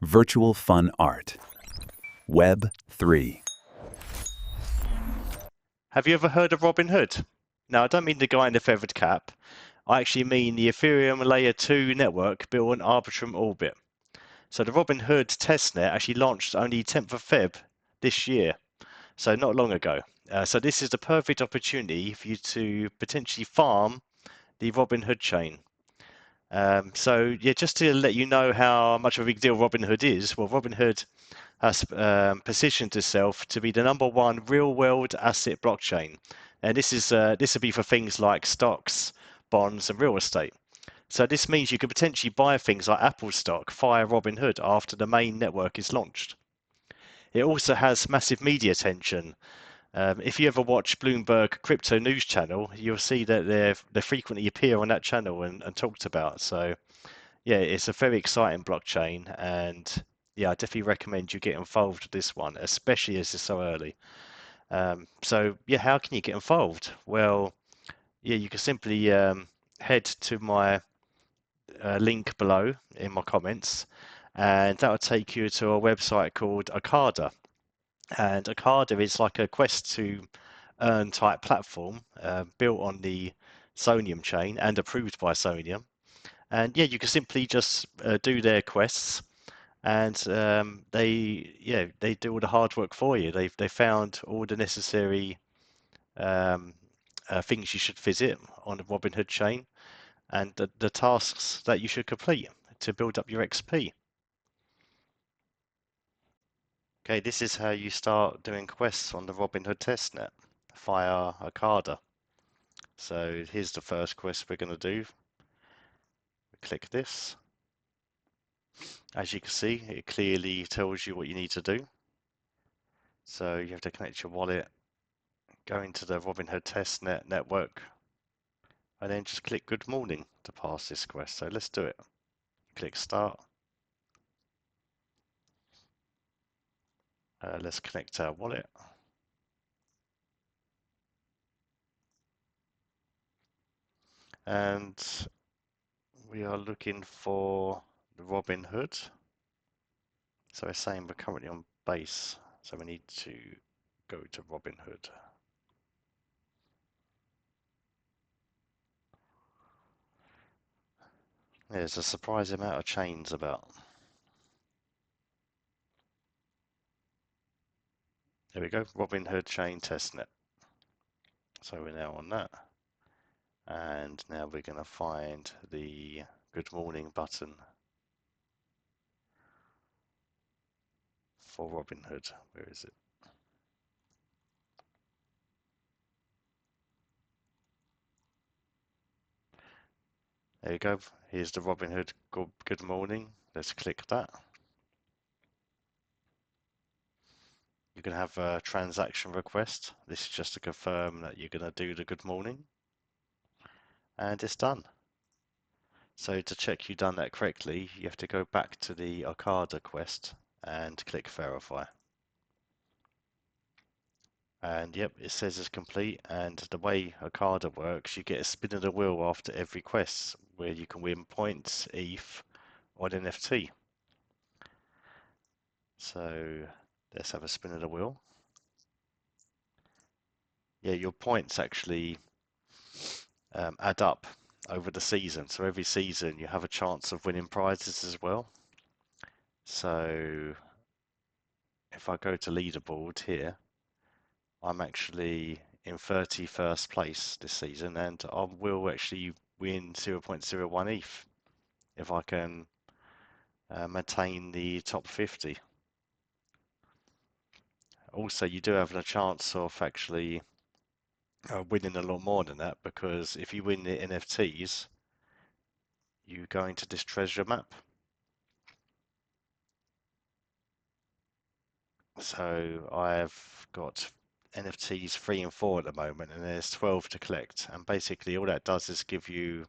Virtual Fun Art. Web 3. Have you ever heard of Robinhood? Now, I don't mean the guy in the feathered cap. I actually mean the Ethereum Layer 2 network built on Arbitrum orbit. So the Robinhood testnet actually launched only 10th of Feb this year, so not long ago. So this is the perfect opportunity for you to potentially farm the Robinhood chain. So yeah, just to let you know how much of a big deal Robinhood is, well, Robinhood has positioned itself to be the #1 real-world asset blockchain, and this will be for things like stocks, bonds, and real estate. So this means you could potentially buy things like Apple stock via Robinhood after the main network is launched. It also has massive media attention. If you ever watch Bloomberg Crypto News Channel, you'll see that they frequently appear on that channel and talked about. So yeah, it's a very exciting blockchain, and yeah, I definitely recommend you get involved with this one, especially as it's so early. So yeah, how can you get involved? Well, yeah, you can simply head to my link below in my comments, and that will take you to a website called Arkada. And Arkada is like a quest to earn type platform built on the Sonium chain and approved by Sonium. And yeah, you can simply just do their quests, and they do all the hard work for you. They found all the necessary um, things you should visit on the Robinhood chain, and the tasks that you should complete to build up your XP. Okay, this is how you start doing quests on the Robinhood testnet via Arkada. So here's the first quest we're going to do. Click this. As you can see, it clearly tells you what you need to do. So you have to connect your wallet, go into the Robinhood testnet network, and then just click Good Morning to pass this quest. So let's do it. Click Start. Let's connect our wallet. And we are looking for the Robinhood. So it's saying we're currently on base, so we need to go to Robinhood. There's a surprising amount of chains about. There we go, Robinhood Chain testnet. So we're now on that. And now we're going to find the Good Morning button for Robinhood. Where is it? There you go. Here's the Robinhood Good Morning. Let's click that. You can have a transaction request. This is just to confirm that you're going to do the Good Morning. And it's done. So to check you've done that correctly, you have to go back to the Arkada quest and click Verify. And yep, it says it's complete. And the way Arkada works, you get a spin of the wheel after every quest where you can win points, ETH, or an NFT. So let's have a spin of the wheel. Yeah, your points actually add up over the season. So every season you have a chance of winning prizes as well. So if I go to leaderboard here, I'm actually in 31st place this season, and I will actually win 0.01 ETH if I can maintain the top 50. Also, you do have a chance of actually winning a lot more than that, because if you win the NFTs, you go into this treasure map. So I've got NFTs 3 and 4 at the moment, and there's 12 to collect. And basically, all that does is give you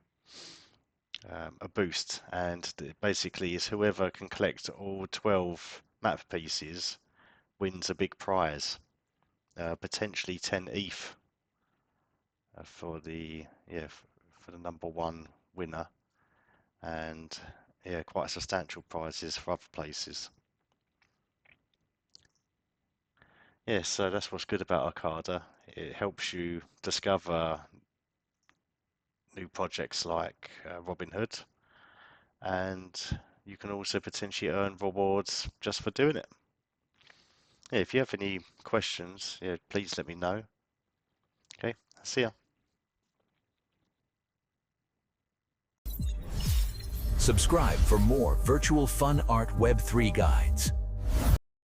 a boost, and basically is whoever can collect all 12 map pieces wins a big prize, potentially 10 ETH for the #1 winner. And yeah, quite substantial prizes for other places. Yeah, so that's what's good about Arkada. It helps you discover new projects like Robinhood, and you can also potentially earn rewards just for doing it. Yeah, if you have any questions, yeah, please let me know. Okay, see ya. Subscribe for more virtual fun art Web3 guides.